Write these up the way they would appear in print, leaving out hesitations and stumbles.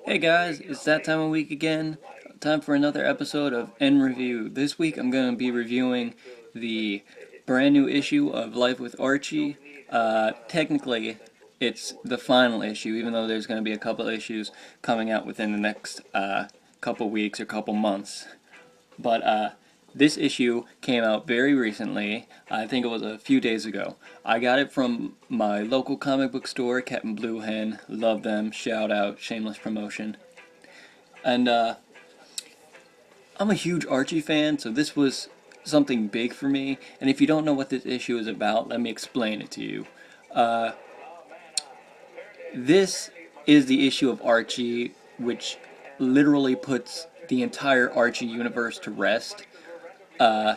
Hey guys, it's that time of week again. Time for another episode of N Review. This week I'm going to be reviewing the brand new issue of Life with Archie. Technically, it's the final issue, even though there's going to be a couple issues coming out within the next couple weeks or couple months. But this issue came out very recently. I think it was a few days ago. I got it from my local comic book store, Captain Blue Hen. Love them. Shout out. Shameless promotion. And I'm a huge Archie fan, so this was something big for me. And if you don't know what this issue is about, let me explain it to you. Uh, this is the issue of Archie, which literally puts the entire Archie universe to rest. Uh,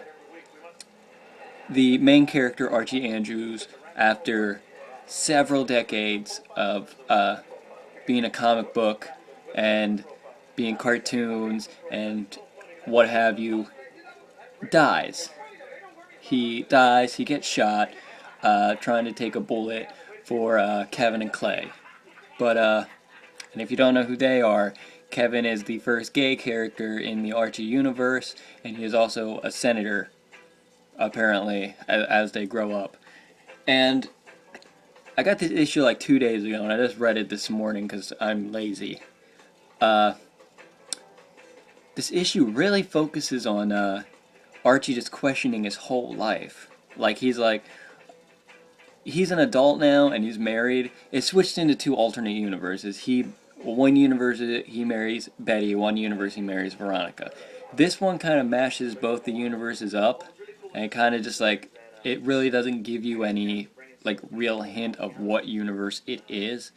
the main character, Archie Andrews, after several decades of being a comic book and being cartoons and what have you, dies. He dies, he gets shot trying to take a bullet for Kevin and Clay. But and if you don't know who they are, Kevin is the first gay character in the Archie universe, and he is also a senator, apparently, as they grow up. And I got this issue like 2 days ago, and I just read it this morning because I'm lazy. Uh, this issue really focuses on Archie just questioning his whole life. He's an adult now and he's married. It switched into two alternate universes. One universe he marries Betty, one universe he marries Veronica. This one kind of mashes both the universes up, and it kind of just like it really doesn't give you any like real hint of what universe it is.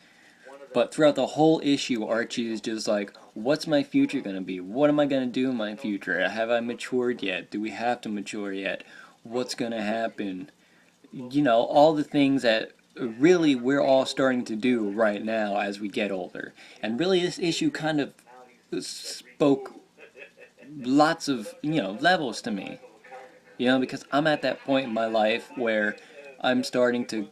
But throughout the whole issue, Archie is just like, what's my future going to be? What am I going to do in my future? Have I matured yet? Do we have to mature yet? What's going to happen? You know, all the things that really we're all starting to do right now as we get older. And really, this issue kind of spoke lots of, levels to me. Because I'm at that point in my life where I'm starting to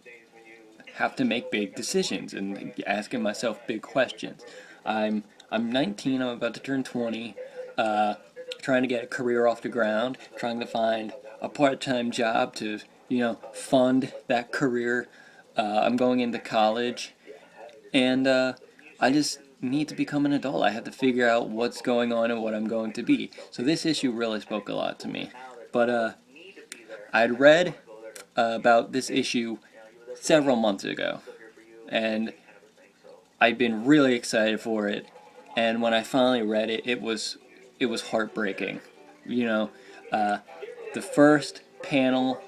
have to make big decisions and asking myself big questions. I'm 19. I'm about to turn 20. Trying to get a career off the ground. Trying to find a part-time job to fund that career. I'm going into college, and I just need to become an adult. I have to figure out what's going on and what I'm going to be. So this issue really spoke a lot to me. But I'd read about this issue several months ago, and I'd been really excited for it. And when I finally read it, it was heartbreaking. You know, uh, the first panel,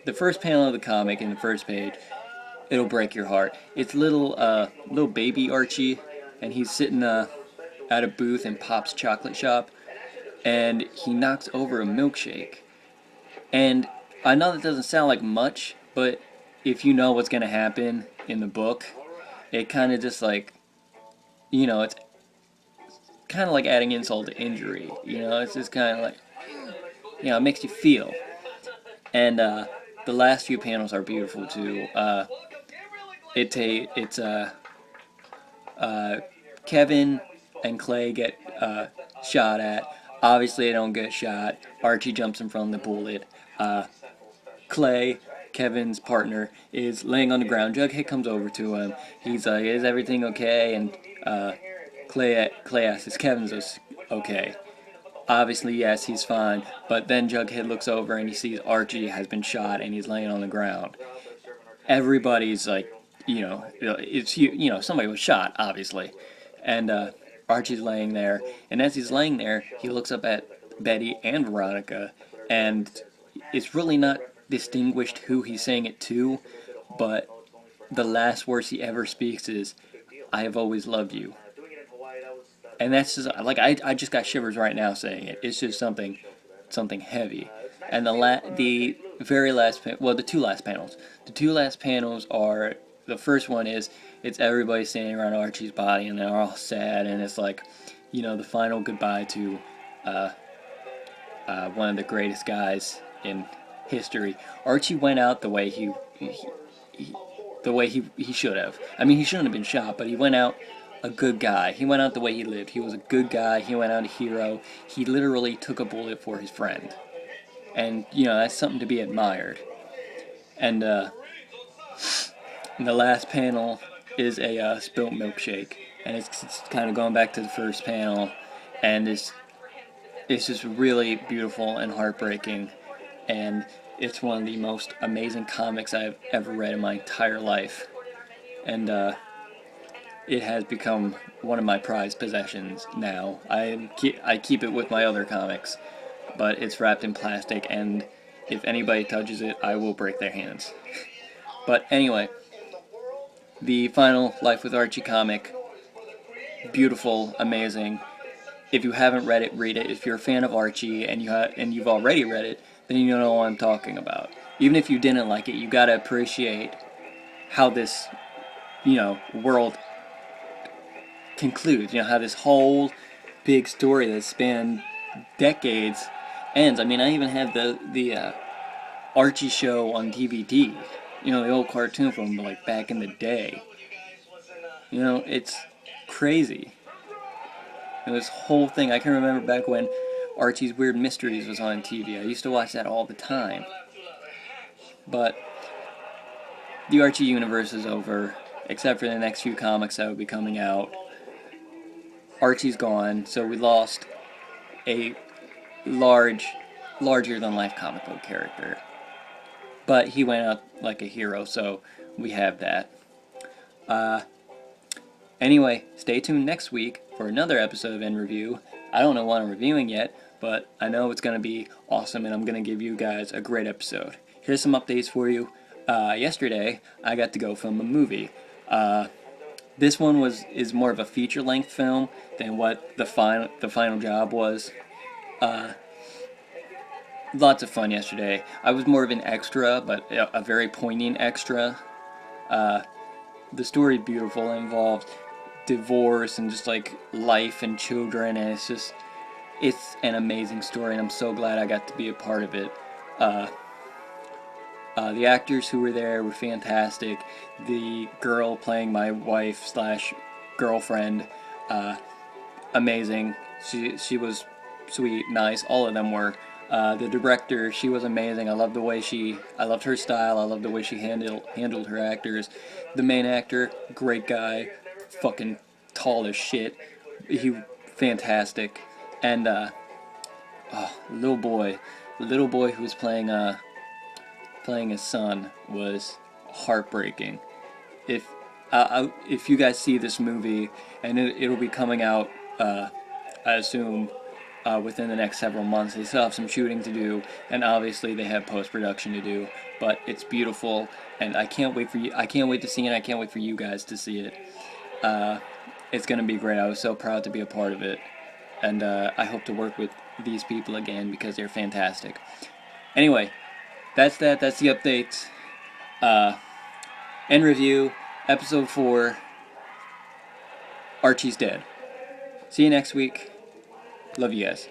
the first panel of the comic in the first page, it'll break your heart. It's little baby Archie, and he's sitting at a booth in Pop's chocolate shop, and he knocks over a milkshake. And I know that doesn't sound like much, but if you know what's gonna happen in the book, it kind of just like, it's kind of like adding insult to injury. It's just kind of like, it makes you feel. And the last few panels are beautiful too. It's Kevin and Clay get shot at. Obviously, they don't get shot. Archie jumps in front of the bullet. Clay, Kevin's partner, is laying on the ground. Jughead comes over to him. He's like, "Is everything okay?" And Clay asks, "Is Kevin's okay?" Obviously, yes, he's fine. But then Jughead looks over and he sees Archie has been shot and he's laying on the ground. Everybody's like, somebody was shot, obviously. And Archie's laying there, and as he's laying there, he looks up at Betty and Veronica, and it's really not distinguished who he's saying it to, but the last words he ever speaks is, "I have always loved you." And that's just, like, I just got shivers right now saying it. It's just something heavy. And the very last, well, the two last panels are, the first one is, it's everybody standing around Archie's body, and they're all sad, and it's like, the final goodbye to one of the greatest guys in history. Archie went out the way he should have. I mean, he shouldn't have been shot, but he went out a good guy. He went out the way he lived. He was a good guy. He went out a hero. He literally took a bullet for his friend. And, that's something to be admired. And the last panel is a spilt milkshake. And it's kind of going back to the first panel. And it's just really beautiful and heartbreaking. And it's one of the most amazing comics I've ever read in my entire life. And it has become one of my prized possessions now. I keep it with my other comics, but it's wrapped in plastic, and if anybody touches it, I will break their hands. But anyway, the final Life with Archie comic, beautiful, amazing. If you haven't read it, read it. If you're a fan of Archie and you've already read it, then you know what I'm talking about. Even if you didn't like it, you gotta appreciate how this, world concludes. How this whole big story that spanned decades ends. I mean, I even have the Archie show on DVD. The old cartoon from like back in the day. It's crazy. This whole thing, I can remember back when Archie's Weird Mysteries was on TV. I used to watch that all the time. But the Archie universe is over, except for the next few comics that will be coming out. Archie's gone, so we lost a larger-than-life comic book character. But he went out like a hero, so we have that. Anyway, stay tuned next week for another episode of In Review. I don't know what I'm reviewing yet, but I know it's going to be awesome, and I'm going to give you guys a great episode. Here's some updates for you. Yesterday, I got to go film a movie. This one is more of a feature-length film than what the final job was. Lots of fun yesterday. I was more of an extra, but a very poignant extra. The story's beautiful. It involved divorce and just like life and children, and it's an amazing story, and I'm so glad I got to be a part of it. The actors who were there were fantastic. The girl playing my wife / girlfriend, amazing. She was sweet, nice. All of them were. The director, she was amazing. I loved her style. I loved the way she handled her actors. The main actor, great guy, fucking tall as shit. He fantastic. And little boy who was playing his son was heartbreaking. If you guys see this movie, and it'll be coming out, I assume, within the next several months. They still have some shooting to do, and obviously they have post-production to do, but it's beautiful, and I can't wait to see it. I can't wait for you guys to see it. It's gonna be great. I was so proud to be a part of it, and I hope to work with these people again because they're fantastic. Anyway, that's the updates. In Review, Episode 4, Archie's dead. See you next week. Love you guys.